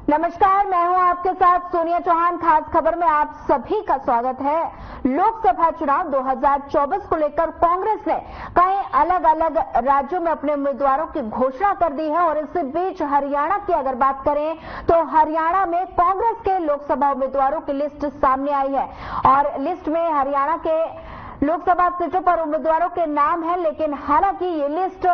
नमस्कार, मैं हूं आपके साथ सोनिया चौहान। खास खबर में आप सभी का स्वागत है। लोकसभा चुनाव 2024 को लेकर कांग्रेस ने कई अलग अलग राज्यों में अपने उम्मीदवारों की घोषणा कर दी है और इसी बीच हरियाणा की अगर बात करें तो हरियाणा में कांग्रेस के लोकसभा उम्मीदवारों की लिस्ट सामने आई है और लिस्ट में हरियाणा के लोकसभा सीटों पर उम्मीदवारों के नाम है, लेकिन हालांकि ये लिस्ट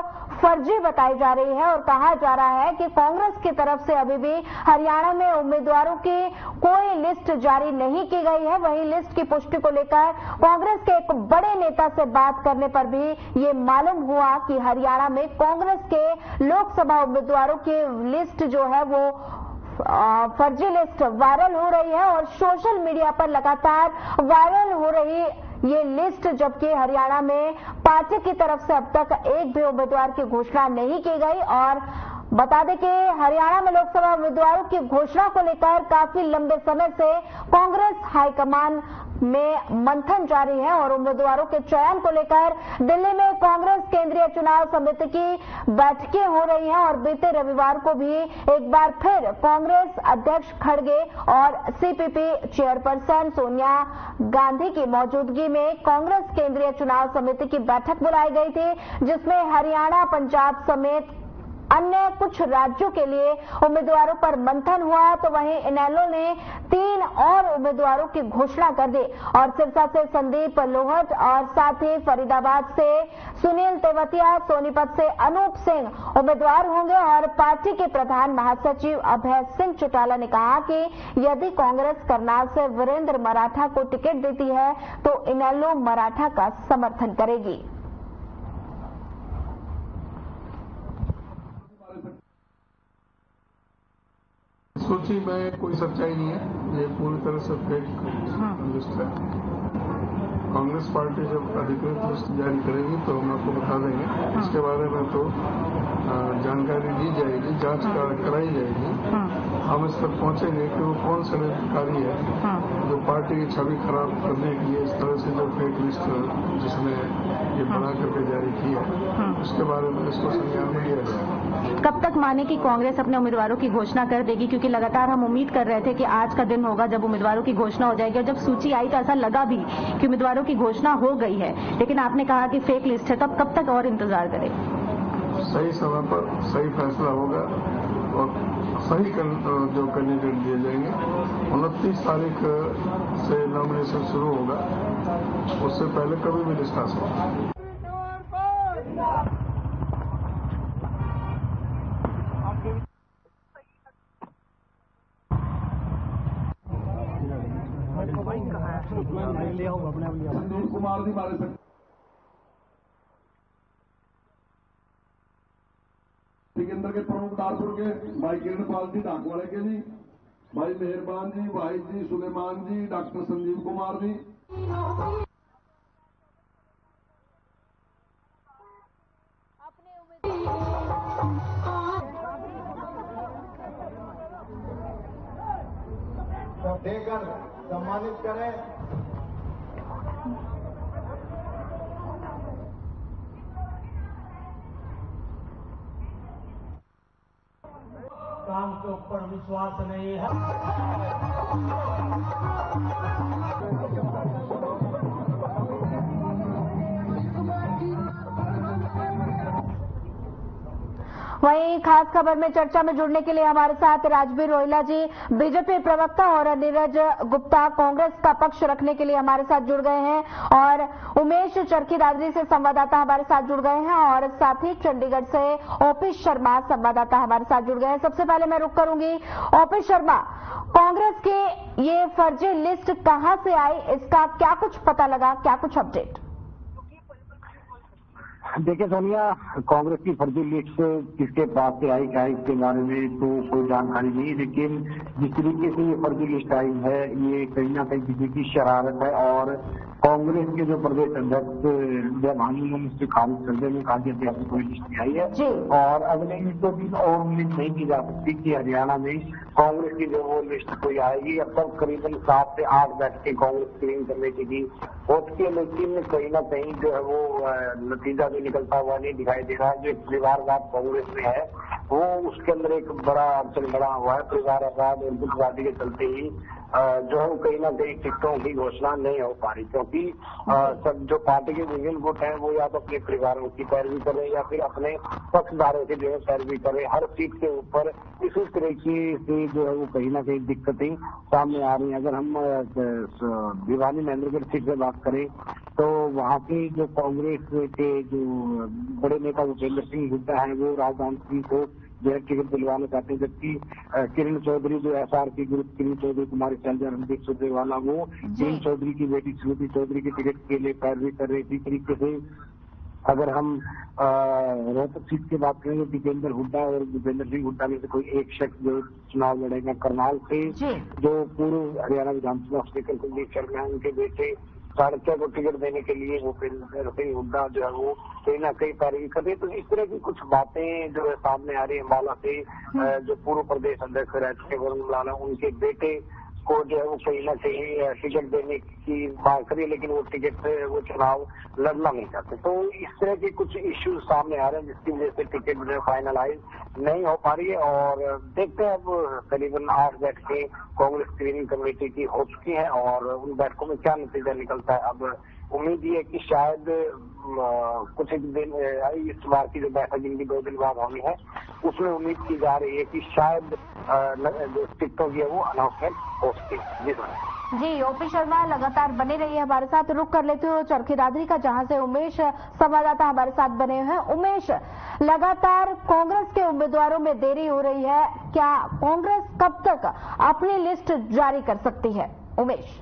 फर्जी बताई जा रही है और कहा जा रहा है कि कांग्रेस की तरफ से अभी भी हरियाणा में उम्मीदवारों की कोई लिस्ट जारी नहीं की गई है। वहीं लिस्ट की पुष्टि को लेकर कांग्रेस के एक बड़े नेता से बात करने पर भी ये मालूम हुआ कि हरियाणा में कांग्रेस के लोकसभा उम्मीदवारों की लिस्ट जो है वो फर्जी लिस्ट वायरल हो रही है और सोशल मीडिया पर लगातार वायरल हो रही ये लिस्ट, जबकि हरियाणा में पार्टी की तरफ से अब तक एक भी उम्मीदवार की घोषणा नहीं की गई। और बता दें कि हरियाणा में लोकसभा उम्मीदवारों की घोषणा को लेकर काफी लंबे समय से कांग्रेस हाईकमान में मंथन जारी है और उम्मीदवारों के चयन को लेकर दिल्ली में कांग्रेस केंद्रीय चुनाव समिति की बैठकें हो रही हैं और बीते रविवार को भी एक बार फिर कांग्रेस अध्यक्ष खड़गे और सीपीपी चेयरपर्सन सोनिया गांधी की मौजूदगी में कांग्रेस केंद्रीय चुनाव समिति की बैठक बुलाई गई थी, जिसमें हरियाणा, पंजाब समेत अन्य कुछ राज्यों के लिए उम्मीदवारों पर मंथन हुआ। तो वहीं इनेलो ने 3 और उम्मीदवारों की घोषणा कर दी और सिरसा से संदीप लोहट और साथ ही फरीदाबाद से सुनील तेवतिया, सोनीपत से अनूप सिंह उम्मीदवार होंगे। और पार्टी के प्रधान महासचिव अभय सिंह चौटाला ने कहा कि यदि कांग्रेस करनाल से वीरेंद्र मराठा को टिकट देती है तो इनेलो मराठा का समर्थन करेगी। सूची में कोई सच्चाई नहीं है, ये पूरी तरह से फेक लिस्ट है। कांग्रेस पार्टी जब अधिकृत लिस्ट जारी करेगी तो हम आपको बता देंगे। इसके बारे में तो जानकारी दी जाएगी, जांच कराई जाएगी। हम इस तक पहुंचेंगे कि वो कौन सा अधिकारी है जो पार्टी की छवि खराब करने के लिए इस तरह से जो फेक लिस्ट जिसने ये बना करके जारी की है, उसके बारे में इसको संज्ञान में लिया जाएगा। कब तक माने कि कांग्रेस अपने उम्मीदवारों की घोषणा कर देगी? क्योंकि लगातार हम उम्मीद कर रहे थे कि आज का दिन होगा जब उम्मीदवारों की घोषणा हो जाएगी और जब सूची आई तो ऐसा लगा भी कि उम्मीदवारों की घोषणा हो गई है, लेकिन आपने कहा कि फेक लिस्ट है, तो अब कब तक और इंतजार करें? सही समय पर सही फैसला होगा और सही जो कैंडिडेट दिए जाएंगे। 29 तारीख से नॉमिनेशन शुरू होगा, उससे पहले कभी भी लिस्ट आ सकता है। संदीप कुमार जी बारे केंद्र के प्रमुख तारपुर के भाई किरणपाल जी ढाकवाड़े के जी, भाई मेहरबान जी, भाई जी सुलेमान जी, डॉक्टर संजीव कुमार जी। देकर सम्मानित करें। काम के ऊपर विश्वास नहीं है। वहीं खास खबर में चर्चा में जुड़ने के लिए हमारे साथ राजवीर रोहिला जी, बीजेपी प्रवक्ता, और नीरज गुप्ता, कांग्रेस का पक्ष रखने के लिए हमारे साथ जुड़ गए हैं, और उमेश चरखी दादरी से संवाददाता हमारे साथ जुड़ गए हैं, और साथ ही चंडीगढ़ से ओपी शर्मा संवाददाता हमारे साथ जुड़ गए हैं। सबसे पहले मैं रुक करूंगी ओपी शर्मा, कांग्रेस की ये फर्जी लिस्ट कहां से आई, इसका क्या कुछ पता लगा, क्या कुछ अपडेट? देखिए सोनिया, कांग्रेस की फर्जी लिस्ट किसके पास से आई क्या इसके बारे में तो कोई जानकारी नहीं, लेकिन जिस तरीके से ये फर्जी लिस्ट आई है ये कहीं ना कहीं किसी की शरारत है। और कांग्रेस के जो प्रदेश अध्यक्ष जयभानी ने मुझसे खारिज कर देने कहा कि आपकी कोई लिस्ट नहीं आई है और अगले 1-2 दिन और उम्मीद नहीं की जा सकती कि हरियाणा में कांग्रेस की जो वो लिस्ट कोई आएगी। अब तक करीबन 7 से 8 बैठकें कांग्रेस स्क्रीनिंग कमेटी की हो चुकी है, लेकिन कहीं ना कहीं जो है वो नतीजा जो निकलता हुआ नहीं दिखाई दे रहा है। जो एक परिवारवाद कांग्रेस में है वो उसके अंदर एक बड़ा अड़चन बना हुआ है। परिवारवाद और गुटवादी के चलते ही जो है कहीं ना कहीं टिकटों की घोषणा नहीं हो पा रही, क्योंकि सब जो पार्टी के विभिन्न गुट हैं वो या तो अपने परिवारों की पैरवी कर रहे हैं या फिर अपने पक्षधारों की जो है पैरवी कर रहे हैं। हर सीट के ऊपर इसी तरीके से जो है वो कहीं ना कहीं दिक्कतें सामने आ रही हैं। अगर हम भिवानी महेंद्रगढ़ सीट से बात करें तो वहाँ के जो कांग्रेस के जो बड़े नेता भूपेंद्र सिंह हुड्डा है वो राजधानी सिंह को जो है टिकट दिलवाना चाहते हैं, जबकि किरण चौधरी जो एसआर की ग्रुप किरण चौधरी कुमारी शैलजा रणदीप सुरजेवाला वो किरण चौधरी की बेटी श्रुति चौधरी के टिकट के लिए पैरवी कर रही थी। तरीके से अगर हम रोहतक सीट की बात करेंगे दीपेंद्र हुड्डा और भूपेंद्र सिंह हुड्डा में से कोई एक शख्स जो चुनाव लड़ेगा। करनाल से जो पूर्व हरियाणा विधानसभा स्पीकर कुलदीप शर्मा है उनके बेटे चाणक्य को टिकट देने के लिए भूपेंद्र सिंह हुड्डा जो है वो कहीं ना कहीं पैरवी कर रहे। तो इस तरह की कुछ बातें जो है सामने आ रही है। अम्बाला से जो पूर्व प्रदेश अध्यक्ष रह चुके वरुण लाला उनके बेटे को जो है वो कहीं ना कहीं टिकट देने की बात करी, लेकिन वो टिकट से वो चुनाव लड़ना नहीं चाहते। तो इस तरह के कुछ इश्यूज सामने आ रहे हैं जिसकी वजह से टिकट जो फाइनलाइज नहीं हो पा रही है। और देखते हैं अब करीबन 8 बैठकें कांग्रेस स्क्रीनिंग कमेटी की हो चुकी हैं और उन बैठकों में क्या नतीजा निकलता है। अब उम्मीद ये है कि शायद कुछ एक दिन इस बार की जो बैठक जिनकी 2 दिन बाद होनी है उसमें उम्मीद की जा रही है कि शायद जो टिकटों की है वो अनाउंसमेंट हो सके। जी सर। जी, ओपी शर्मा लगातार बने रही है हमारे साथ। रुक कर लेते हो चरखी दादरी का, जहां से उमेश संवाददाता हमारे साथ बने हुए हैं। उमेश, लगातार कांग्रेस के उम्मीदवारों में देरी हो रही है, क्या कांग्रेस कब तक अपनी लिस्ट जारी कर सकती है? उमेश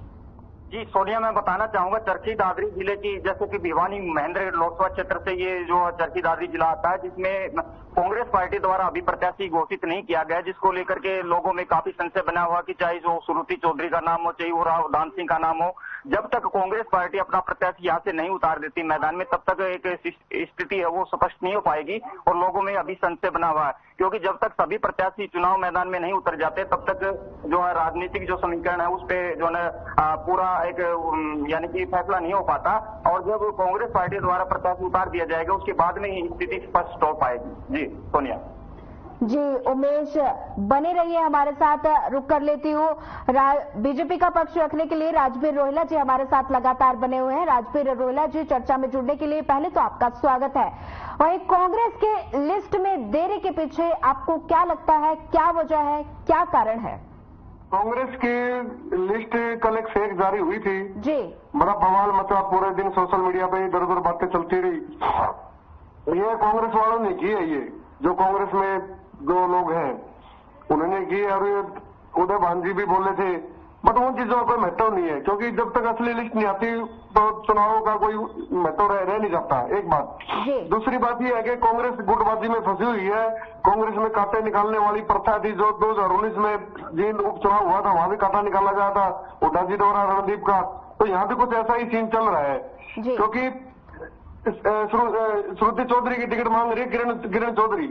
जी सोनिया, मैं बताना चाहूंगा चरखी दादरी जिले की, जैसे कि भिवानी महेंद्रगढ़ लोकसभा क्षेत्र से ये जो चरखी दादरी जिला आता है, जिसमें कांग्रेस पार्टी द्वारा अभी प्रत्याशी घोषित नहीं किया गया, जिसको लेकर के लोगों में काफी संशय बना हुआ कि चाहे जो श्रुति चौधरी का नाम हो, चाहे वो रावदान सिंह का नाम हो, जब तक कांग्रेस पार्टी अपना प्रत्याशी यहाँ से नहीं उतार देती मैदान में तब तक एक स्थिति है वो स्पष्ट नहीं हो पाएगी और लोगों में अभी संशय बना हुआ है। क्योंकि जब तक सभी प्रत्याशी चुनाव मैदान में नहीं उतर जाते तब तक जो है राजनीतिक जो समीकरण है उस पर जो है पूरा एक यानी कि फैसला नहीं हो पाता और जब कांग्रेस पार्टी द्वारा प्रत्याशी उतार दिया जाएगा उसके बाद में ही स्थिति स्पष्ट हो पाएगी। जी सोनिया। जी उमेश, बने रहिए हमारे साथ। रुक कर लेती हूँ बीजेपी का पक्ष रखने के लिए राजबीर रोहिला जी हमारे साथ लगातार बने हुए हैं। राजबीर रोहिला जी, चर्चा में जुड़ने के लिए पहले तो आपका स्वागत है। वहीं कांग्रेस के लिस्ट में देरी के पीछे आपको क्या लगता है, क्या वजह है, क्या कारण है? कांग्रेस की लिस्ट कल एक फेक जारी हुई थी जी, बड़ा बवाल मचा, पूरे दिन सोशल मीडिया पे इधर उधर बातें चलती रही। ये कांग्रेस वालों ने की है, ये जो कांग्रेस में जो लोग हैं उन्होंने की। और उदय भान जी भी बोले थे, बट उन चीजों का कोई महत्व नहीं है, क्योंकि जब तक असली लिस्ट नहीं आती तो चुनाव का कोई महत्व रह नहीं जाता। एक बात। दूसरी बात यह है कि कांग्रेस गुटबाजी में फंसी हुई है। कांग्रेस में कांटे निकालने वाली प्रथा थी, जो 2019 में जिन उपचुनाव हुआ था वहां भी कांटा निकाला गया था हुड्डा जी द्वारा रणदीप का। तो यहाँ भी कुछ ऐसा ही सीन चल रहा है, क्योंकि श्रुति चौधरी की टिकट मांग रही है किरण चौधरी,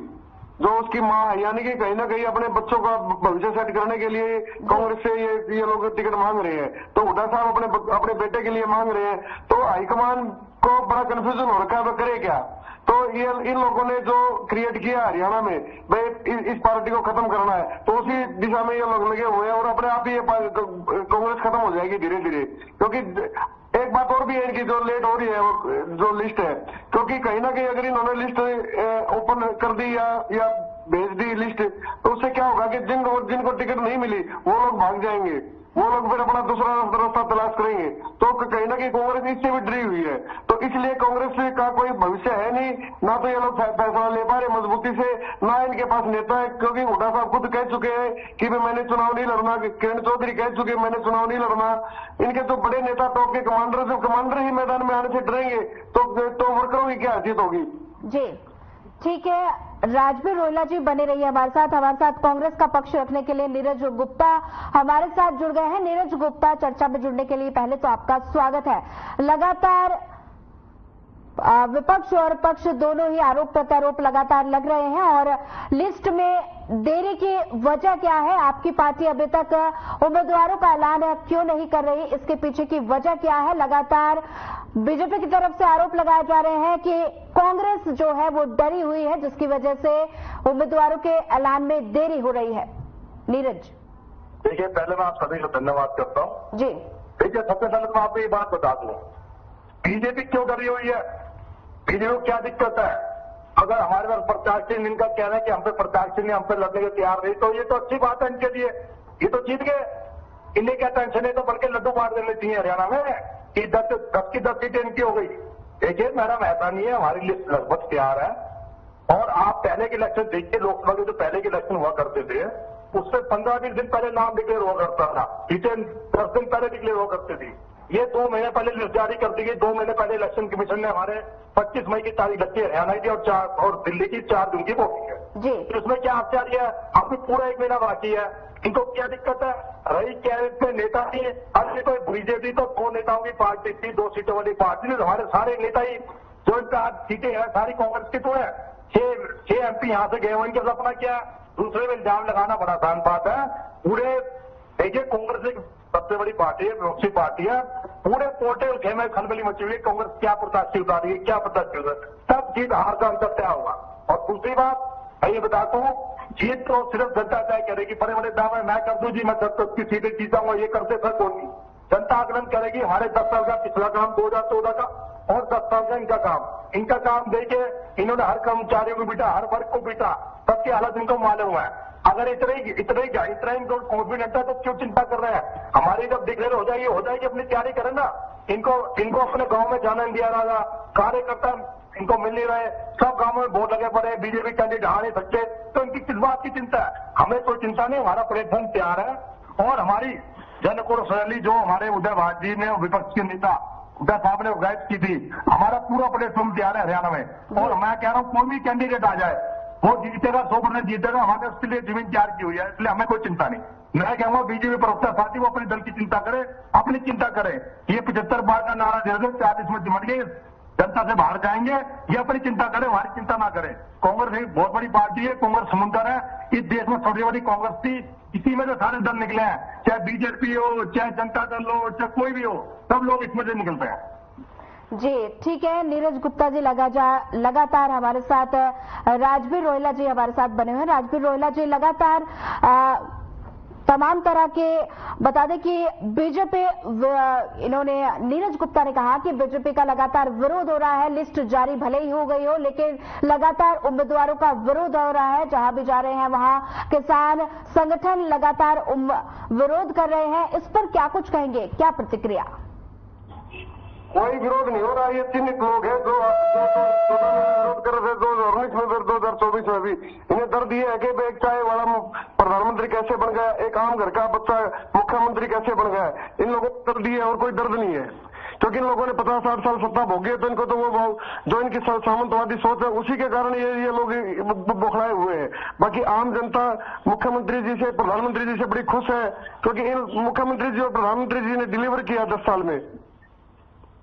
जो उसकी मां है, यानी कि कहीं ना कहीं अपने बच्चों का भविष्य सेट करने के लिए कांग्रेस से ये लोग टिकट मांग रहे हैं। तो हुड्डा साहब अपने बेटे के लिए मांग रहे हैं। तो हाईकमान को बड़ा कंफ्यूजन हो रखा है, वो करे क्या। तो ये इन लोगों ने जो क्रिएट किया हरियाणा में, भाई इस पार्टी को खत्म करना है, तो उसी दिशा में ये लोग लगे हुए हैं और अपने आप ही ये कांग्रेस खत्म हो जाएगी धीरे धीरे। क्योंकि एक बात और भी है इनकी जो लेट हो रही है जो लिस्ट है, क्योंकि कहीं ना कहीं अगर इन्होंने लिस्ट ओपन कर दी या भेज दी लिस्ट, तो उससे क्या होगा कि जिनको टिकट नहीं मिली वो लोग भाग जाएंगे, वो लोग फिर अपना दूसरा रास्ता तलाश करेंगे। तो कहीं ना कहीं कांग्रेस इससे भी डरी हुई है। तो इसलिए कांग्रेस का कोई भविष्य है नहीं, ना तो ये लोग फैसला ले पा रहे मजबूती से, ना इनके पास नेता है। क्योंकि हुड्डा साहब खुद कह चुके हैं कि मैंने चुनाव नहीं लड़ना, किरण चौधरी कह चुके मैंने चुनाव नहीं लड़ना। इनके तो बड़े नेता टॉप के कमांडर, जब कमांडर ही मैदान में आने से डरेंगे तो वर्करों की क्या हैसियत होगी। जी ठीक है, राजबीर रोहिला जी बने रहिए हमारे साथ कांग्रेस का पक्ष रखने के लिए नीरज गुप्ता हमारे साथ जुड़ गए हैं। नीरज गुप्ता, चर्चा में जुड़ने के लिए पहले तो आपका स्वागत है। लगातार विपक्ष और पक्ष दोनों ही आरोप प्रत्यारोप लगातार लग रहे हैं और लिस्ट में देरी की वजह क्या है? आपकी पार्टी अभी तक उम्मीदवारों का ऐलान क्यों नहीं कर रही? इसके पीछे की वजह क्या है? लगातार बीजेपी की तरफ से आरोप लगाए जा रहे हैं कि कांग्रेस जो है वो डरी हुई है, जिसकी वजह से उम्मीदवारों के ऐलान में देरी हो रही है। नीरज, देखिए, पहले मैं आप सभी को धन्यवाद करता हूँ जी। देखिए, सबसे पहले मैं आपको ये बात बता दूं, बीजेपी क्यों डरी हुई है, बीजेपी को क्या दिक्कत है। अगर हमारे पास प्रत्याशी इनका कहना है कि हम पे प्रत्याशी नहीं, हम पे लड़ने के तैयार नहीं, तो ये तो अच्छी बात है इनके लिए, ये तो जीत गए, इन्हें क्या टेंशन है, तो बल्कि लड्डू बांट देने चाहिए हरियाणा में कि 10 की 10 सीटें इनकी हो गई। देखिए, मेरा महता नहीं है, हमारी लिस्ट लगभग तैयार है। और आप पहले के इलेक्शन देखिए, लोकसभा के जो पहले के इलेक्शन हुआ करते थे, उससे 15-20 दिन पहले नाम डिक्लेयर हुआ करता था, सीटें 10 दिन पहले डिक्लेयर हुआ करती थी। ये 2 महीने पहले लिस्ट जारी कर दी गई। 2 महीने पहले इलेक्शन कमीशन ने हमारे 25 मई की तारीख रखी है हरियाणा की, और दिल्ली की 4 जून की वोटिंग है जी। तो इसमें क्या आश्चर्य है, अभी पूरा 1 महीना बाकी है, इनको क्या दिक्कत है। रही कैबिनेट में नेता ही, अरे तो बीजेपी तो 2 नेताओं की पार्टी थी, 2 सीटों वाली पार्टी, हमारे सारे नेता ही जो इनका आज सीटें हैं सारी कांग्रेस की तो है। 6 MP यहां से गए हुए, इनका सपना क्या है, दूसरे में इल्जाम लगाना बड़ा आसान बात है। पूरे देखिए, कांग्रेस एक सबसे बड़ी पार्टी है, विपक्षी पार्टी है, पूरे पोर्टल खेमे खलबली मची हुई है, कांग्रेस क्या प्रत्याशी उतारी है, क्या प्रत्याशी उतारी, तब जीत हार का अंतर तय होगा। और दूसरी बात मैं ये बताता हूँ, जीत तो सिर्फ जनता तय करेगी, बड़े बड़े दावे मैं कर दूं जी, मैं 10 की सीटें जीताऊंगा, ये करते सर कौन नहीं। जनता आकलन करेगी हमारे 10 साल का पिछला काम 2014 का और 10 साल का इनका काम देखिए, इन्होंने हर कर्मचारियों को पीटा, हर वर्ग को पीटा, सबकी हालत इनको मालूम है। अगर इतना इनको कॉन्फिडेंट है तो क्यों चिंता कर रहे हैं। हमारी जब डिक्लेयर हो जाएगी अपनी तैयारी करें ना। इनको अपने गांव में जाना नहीं दिया रहा, कार्यकर्ता इनको मिल नहीं रहे, सब गांवों में वोट लगे पड़े, बीजेपी कैंडिडेट आ नहीं सकते, तो इनकी किस बात की चिंता है। हमें कोई चिंता नहीं, हमारा प्लेटफॉर्म तैयार है। और हमारी जनकोष रैली जो हमारे उदय भाट जी ने, विपक्ष के नेता उदय साहब ने ऑर्गेनाइज की थी, हमारा पूरा प्लेटफॉर्म तैयार है हरियाणा में। और मैं कह रहा हूं, कोई भी कैंडिडेट आ जाए वो जीतेगा, 100% जीतेगा, हमारे उसके लिए जमीन तैयार की हुई है, इसलिए हमें कोई चिंता नहीं। मैं कहूंगा बीजेपी प्रवक्ता साथी वो अपने दल की चिंता करे, अपनी चिंता करे। ये 75 बार का नारा दे रहे, 40 में सिमट गए, जनता से बाहर जाएंगे, ये अपनी चिंता करे, हमारी चिंता ना करे। कांग्रेस एक बहुत बड़ी पार्टी है, कांग्रेस समुद्र है, इस देश में सबसे बड़ी कांग्रेस थी, इसी में जो सारे दल निकले हैं, चाहे बीजेपी हो, चाहे जनता दल हो, चाहे कोई भी हो, सब लोग इसमें से निकलते हैं। जी ठीक है, नीरज गुप्ता जी लगातार हमारे साथ, राजबीर रोहिला जी हमारे साथ बने हुए हैं। राजबीर रोहिला जी, लगातार तमाम तरह के बता दें कि बीजेपी, इन्होंने, नीरज गुप्ता ने कहा कि बीजेपी का लगातार विरोध हो रहा है, लिस्ट जारी भले ही हो गई हो, लेकिन लगातार उम्मीदवारों का विरोध हो रहा है। जहां भी जा रहे हैं वहां किसान संगठन लगातार विरोध कर रहे हैं। इस पर क्या कुछ कहेंगे, क्या प्रतिक्रिया? कोई विरोध नहीं हो रहा, ये चिन्हित लोग हैं जो 2014 में विरोध कर रहे थे, 2019 में फिर 2024 में भी। इन्हें दर्द ये है कि एक चाय वाला प्रधानमंत्री कैसे बन गया, एक आम घर का बच्चा मुख्यमंत्री कैसे बन गया। इन लोगों को दर्द ये है और कोई दर्द नहीं है, क्योंकि इन लोगों ने 50-60 साल सत्ता भोगी है, तो इनको तो वो जो इनकी सामंतवादी सोच है उसी के कारण ये लोग बौखलाए हुए हैं। बाकी आम जनता मुख्यमंत्री जी से, प्रधानमंत्री जी से बड़ी खुश है, क्योंकि इन मुख्यमंत्री जी और प्रधानमंत्री जी ने डिलीवर किया 10 साल में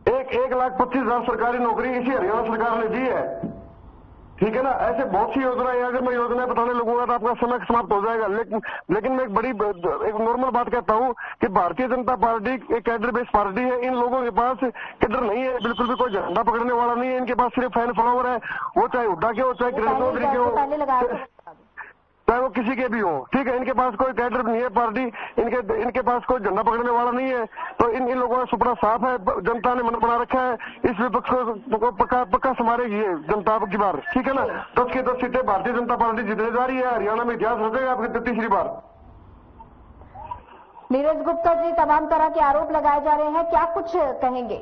1,25,000 सरकारी नौकरी इसी हरियाणा सरकार ने दी है। ठीक है ना, ऐसे बहुत सी योजनाएं, अगर मैं योजनाएं बताने लगूंगा तो आपका समय समाप्त हो जाएगा। लेकिन मैं एक नॉर्मल बात कहता हूं कि भारतीय जनता पार्टी एक कैडर बेस्ड पार्टी है। इन लोगों के पास कैडर नहीं है, बिल्कुल भी कोई झंडा पकड़ने वाला नहीं है, इनके पास सिर्फ फैन फॉलोवर है, वो चाहे हुड्डा के हो, चाहे किरण चौधरी के हो, चाहे वो किसी के भी हो। ठीक है, इनके पास कोई कैडर नहीं है पार्टी, इनके पास कोई झंडा पकड़ने वाला नहीं है, तो इन लोगों का सुपना साफ है। जनता ने मन बना रखा है, इस विपक्ष को पक्का संभालेगी ये जनता की बार। ठीक है ना, 10 की 10 सीटें भारतीय जनता पार्टी जीतने जा रही है, हरियाणा में इतिहास रचेगा आपकी 33वीं बार। नीरज गुप्ता जी, तमाम तरह के आरोप लगाए जा रहे हैं, क्या कुछ कहेंगे?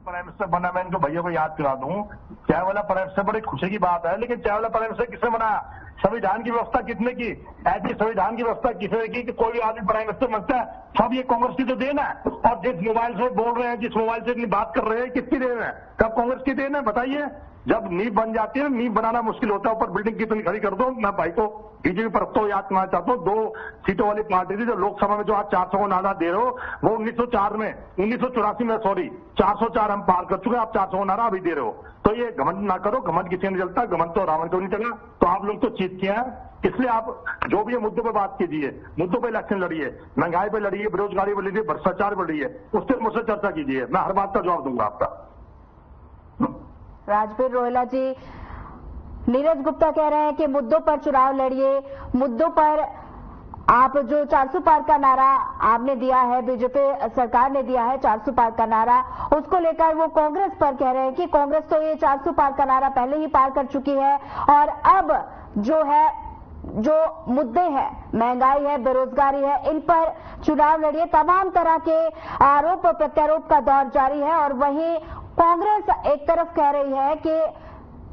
प्राइम मिनिस्टर बना, मैं इनको भैया को याद करा दूं, चाय वाला प्राइम मिनिस्टर बड़ी खुशी की बात है, लेकिन चाय वाला प्राइम मिनिस्टर किसने बनाया? संविधान की व्यवस्था किसने की? ऐसी संविधान की व्यवस्था किसने की कि कोई भी आदमी प्राइम मिनिस्टर बनता है? सब ये कांग्रेस की तो देन है। और जिस मोबाइल से बोल रहे हैं, जिस मोबाइल से इतनी बात कर रहे हैं, किसकी देन है? सब कांग्रेस की देन है, बताइए। जब नींव बन जाती है, नींव बनाना मुश्किल होता है, ऊपर बिल्डिंग कितनी खड़ी कर दो। मैं भाई को बीजेपी पर तो याद करना चाहता हूँ, 2 सीटों वाली पार्टी थी जो लोकसभा में जो आज 400 को नारा दे रहे हो, वो 1984 में 404 हम पार कर चुके हैं, आप 400 को नारा अभी दे रहे हो। तो ये घमंड ना करो, घमंड किसी ने चलता, घमंड तो रावण को नहीं चला। तो आप लोग तो चीज किया है, इसलिए आप जो भी मुद्दों पे बात कीजिए, मुद्दों पे इलेक्शन लड़िए, महंगाई पे लड़िए, बेरोजगारी पे लड़िए, भ्रष्टाचार पे लड़िए, उससे मुझसे चर्चा कीजिए, मैं हर बात का जवाब दूंगा आपका। राजबीर रोहिला जी, नीरज गुप्ता कह रहे हैं कि मुद्दों पर चुनाव लड़िए, मुद्दों पर आप जो 400 पार का नारा आपने दिया है, बीजेपी सरकार ने दिया है 400 पार का नारा, उसको लेकर वो कांग्रेस पर कह रहे हैं कि कांग्रेस तो ये 400 पार का नारा पहले ही पार कर चुकी है और अब जो है, जो मुद्दे हैं, महंगाई है, बेरोजगारी है, इन पर चुनाव लड़िए। तमाम तरह के आरोप प्रत्यारोप का दौर जारी है और वहीं कांग्रेस एक तरफ कह रही है कि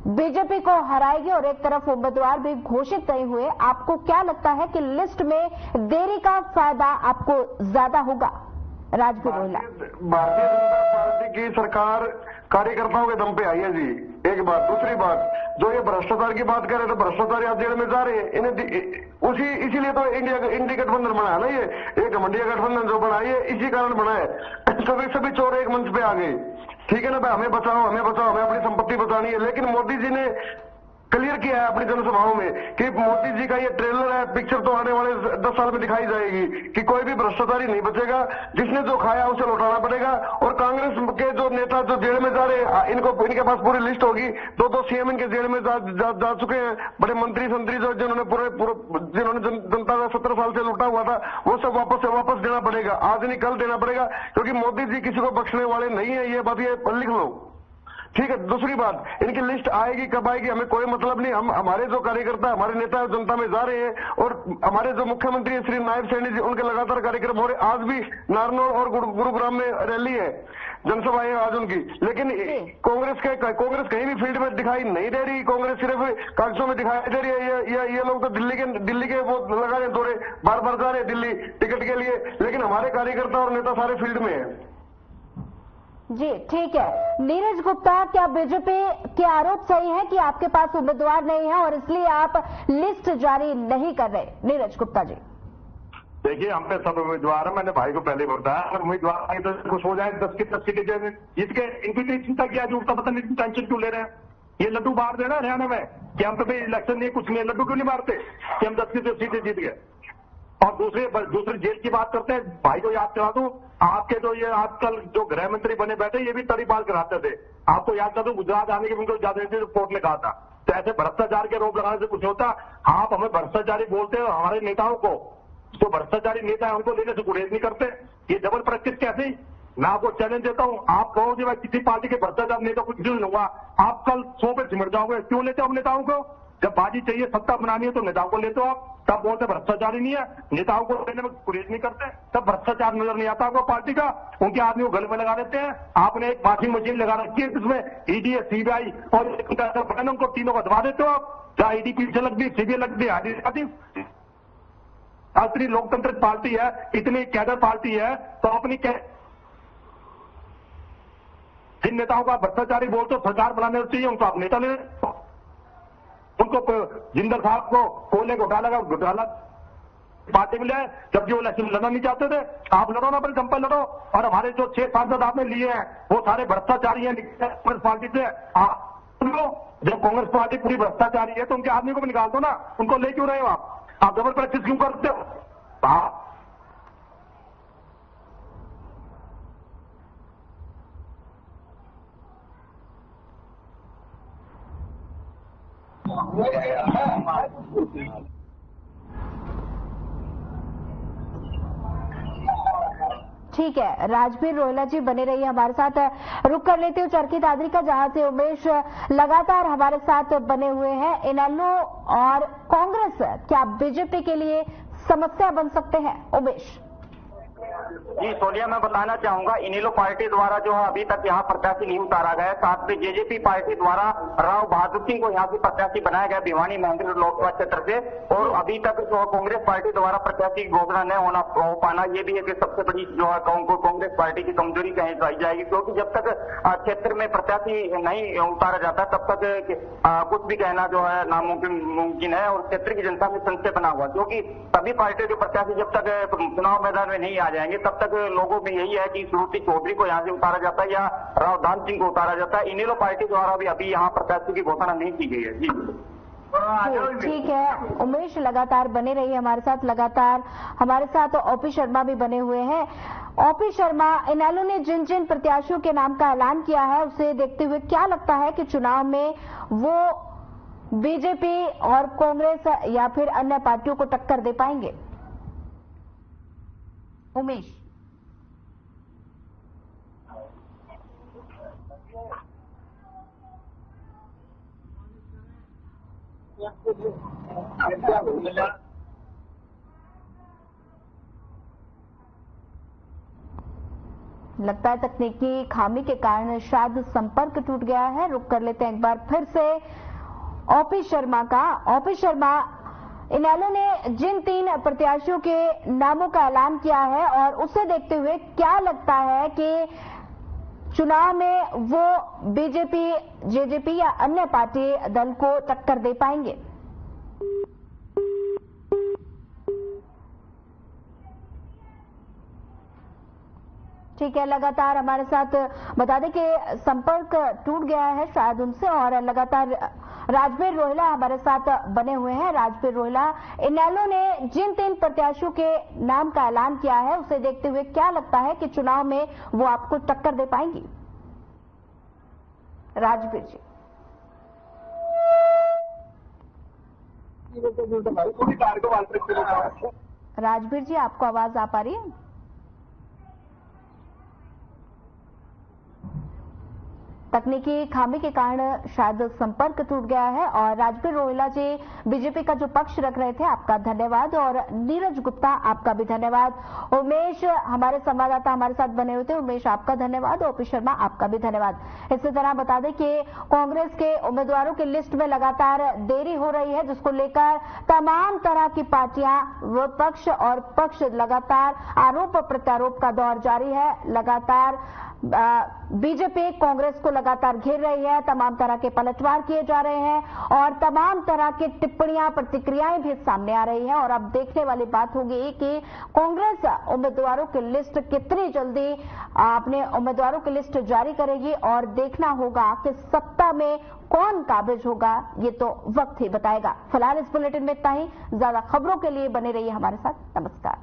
बीजेपी को हराएगी और एक तरफ उम्मीदवार भी घोषित नहीं हुए। आपको क्या लगता है कि लिस्ट में देरी का फायदा आपको ज्यादा होगा? राजबीर रोहिला। भारतीय जनता पार्टी की सरकार कार्यकर्ताओं के दम पे आई है जी, एक बात। दूसरी बात, जो ये भ्रष्टाचार की बात कर रहे थे, भ्रष्टाचार आज जेल में जा रहे हैं, इन्हें इसीलिए तो इंडिया गठबंधन बना है ना, ये गठबंधन गठबंधन जो बना है इसी कारण बना है। सभी चोर एक मंच पे आ गए, ठीक है ना भाई, हमें बचाओ, हमें बचाओ, हमें अपनी संपत्ति बचानी है। लेकिन मोदी जी ने क्लियर किया है अपनी जनसभाओं में कि मोदी जी का ये ट्रेलर है, पिक्चर तो आने वाले 10 साल में दिखाई जाएगी कि कोई भी भ्रष्टाचारी नहीं बचेगा, जिसने जो खाया उसे लौटाना पड़ेगा। और कांग्रेस के जो नेता जो जेल में जा रहे हैं, इनके पास पूरी लिस्ट होगी, 2 सीएम इनके जेल में जा चुके हैं, बड़े मंत्री संतरी जो जिन्होंने जनता का 17 साल से लूटा हुआ था, वो सब वापस देना पड़ेगा, आज नहीं कल देना पड़ेगा, क्योंकि मोदी जी किसी को बख्शने वाले नहीं है। ये बात ये लिख लो, ठीक है। दूसरी बात, इनकी लिस्ट आएगी कब आएगी हमें कोई मतलब नहीं। हमारे जो कार्यकर्ता, हमारे नेता जनता में जा रहे हैं और हमारे जो मुख्यमंत्री श्री नायब सैनी जी, उनके लगातार कार्यक्रम हो रहे। आज भी नारनौल और गुरुग्राम में रैली है, जनसभाएं आज उनकी। लेकिन कांग्रेस कहीं भी फील्ड में दिखाई नहीं दे रही। कांग्रेस सिर्फ कागजों में दिखाई दे रही है। ये लोग तो दिल्ली के वो लगा रहे दौरे, बार जा रहे दिल्ली टिकट के लिए, लेकिन हमारे कार्यकर्ता और नेता सारे फील्ड में है जी। ठीक है नीरज गुप्ता, क्या बीजेपी के आरोप सही है कि आपके पास उम्मीदवार नहीं है और इसलिए आप लिस्ट जारी नहीं कर रहे? नीरज गुप्ता जी, देखिए, हम पे सब उम्मीदवार है, मैंने भाई को पहले बताया, अगर उम्मीदवार नहीं तो कुछ हो जाए 10 की 10 सीटें जीत के, इनकी तो चिंता किया जो पता नहीं टेंशन क्यों ले रहे हैं। ये लड्डू बांट देना हरियाणा में कि हम पे इलेक्शन नहीं, कुछ नहीं, लड्डू क्यों नहीं मारते कि हम 10 की 10 सीटें जीत गए। और दूसरे जेल की बात करते हैं, भाई को याद करा दूं, आपके जो ये आजकल जो गृह मंत्री बने बैठे, ये भी तड़ीपार कराते थे। आपको याद करा दूं, गुजरात आने के उनको इजाजत नहीं थी, कोर्ट ने कहा था। तो ऐसे भ्रष्टाचार के आरोप लगाने से कुछ होता? आप हमें भ्रष्टाचारी बोलते हो, हमारे नेताओं को, जो भ्रष्टाचारी नेता है उनको लेने से गुरेज नहीं करते। ये डबल प्रैक्टिस कैसे? मैं आपको चैलेंज देता हूं, आप कहोगे मैं किसी पार्टी के भ्रष्टाचार नेता को क्यों लूंगा, आप कल 100 पे सिमट जाओगे। क्यों लेते हो हम नेताओं को? जब बाजी चाहिए, सत्ता बनानी है तो नेताओं को लेते हो आप, तब बोलते भ्रष्टाचारी नहीं है, नेताओं को लेने में गुरेज नहीं करते, तब भ्रष्टाचार नजर नहीं आता आपको पार्टी का। उनके आदमी को गले में लगा देते हैं। आपने एक वॉशिंग मशीन लगा रखी है जिसमें ईडी, सीबीआई और बटन, उनको तीनों को दबा देते हो आप। जहां ईडी पीछे लग दी, सीबीआई लग दी, आदि राष्ट्रीय लोकतांत्रिक पार्टी है, इतनी कैडर पार्टी है, तो अपनी जिन नेताओं का भ्रष्टाचारी बोलते हो सरकार बनाने चाहिए, उनको आप नेता ले, उनको जिंदल साहब को कोयले घोटाला पार्टी में ले, जबकि वो इलेक्शन लड़ना नहीं चाहते थे। आप लड़ो ना, अपने दम पर लड़ो। और हमारे जो 6 सांसद आपने लिए हैं वो सारे भ्रष्टाचारी हैं कांग्रेस पार्टी से। जब कांग्रेस पार्टी पूरी भ्रष्टाचारी है तो उनके आदमी को भी निकाल दो ना, उनको ले क्यों रहे हो आप डबल प्रैक्टिस क्यों करते हो? ठीक है राजबीर रोहिला जी बने रहिए हमारे साथ। रुक कर लेते हो चरखी दादरी का, जहां से उमेश लगातार हमारे साथ बने हुए हैं। इनेलो और कांग्रेस क्या बीजेपी के लिए समस्या बन सकते हैं? उमेश जी सोनिया, मैं बताना चाहूंगा, इनेलो पार्टी द्वारा जो है अभी तक यहाँ प्रत्याशी नहीं उतारा गया। साथ में जेजेपी पार्टी द्वारा राव बहादुर सिंह को यहाँ से प्रत्याशी बनाया गया भिवानी महंद्र लोकसभा क्षेत्र से, और अभी तक जो कांग्रेस पार्टी द्वारा प्रत्याशी की घोषणा नहीं हो पाना, ये भी एक सबसे बड़ी जो है कांग्रेस पार्टी की कमजोरी कही जाएगी। क्योंकि जब तक क्षेत्र में प्रत्याशी नहीं उतारा जाता तब तक कुछ भी कहना जो है नामुमकिन है, और क्षेत्र की जनता में संशय बना हुआ। क्योंकि सभी पार्टियों के प्रत्याशी जब तक चुनाव मैदान में नहीं आ जाएंगे तब तक लोगों में यही है कि श्रुति चौधरी को यहाँ से उतारा जाता है या राव दान सिंह को उतारा जाता है। इनेलो पार्टी द्वारा भी अभी यहाँ प्रत्याशी की घोषणा नहीं की गई है। जी ठीक है उमेश, लगातार बने रहिए हमारे साथ। लगातार हमारे साथ ओपी शर्मा भी बने हुए हैं। ओपी शर्मा, इनेलो ने जिन जिन प्रत्याशियों के नाम का ऐलान किया है उसे देखते हुए क्या लगता है कि चुनाव में वो बीजेपी और कांग्रेस या फिर अन्य पार्टियों को टक्कर दे पाएंगे? उमेश, लगता है तकनीकी खामी के कारण शायद संपर्क टूट गया है। रुक कर लेते हैं एक बार फिर से ओपी शर्मा का। ओपी शर्मा, इनेलो ने जिन 3 प्रत्याशियों के नामों का ऐलान किया है और उसे देखते हुए क्या लगता है कि चुनाव में वो बीजेपी, जेजेपी या अन्य पार्टी दल को टक्कर दे पाएंगे? ठीक है, लगातार हमारे साथ बता दें कि संपर्क टूट गया है शायद उनसे, और लगातार राजबीर रोहिला हमारे साथ बने हुए हैं। राजबीर रोहिला, इनेलो ने जिन 3 प्रत्याशियों के नाम का ऐलान किया है उसे देखते हुए क्या लगता है कि चुनाव में वो आपको टक्कर दे पाएंगी? राजबीर जी। राजबीर जी, आपको आवाज आ पा रही है? तकनीकी खामी के कारण शायद संपर्क टूट गया है। और राजबीर रोहिला जी बीजेपी का जो पक्ष रख रहे थे, आपका धन्यवाद। और नीरज गुप्ता, आपका भी धन्यवाद। उमेश, हमारे संवाददाता हमारे साथ बने हुए थे, उमेश आपका धन्यवाद। ओपी शर्मा, आपका भी धन्यवाद। इसी तरह बता दें कि कांग्रेस के उम्मीदवारों की लिस्ट में लगातार देरी हो रही है, जिसको लेकर तमाम तरह की पार्टियां, विपक्ष और पक्ष लगातार आरोप प्रत्यारोप का दौर जारी है। लगातार बीजेपी कांग्रेस को लगातार घेर रही है, तमाम तरह के पलटवार किए जा रहे हैं और तमाम तरह की टिप्पणियां, प्रतिक्रियाएं भी सामने आ रही हैं। और अब देखने वाली बात होगी कि कांग्रेस उम्मीदवारों की लिस्ट कितनी जल्दी अपने उम्मीदवारों की लिस्ट जारी करेगी और देखना होगा कि सत्ता में कौन काबिज होगा, ये तो वक्त ही बताएगा। फिलहाल इस बुलेटिन में इतना ही। ज्यादा खबरों के लिए बने रहिए हमारे साथ। नमस्कार।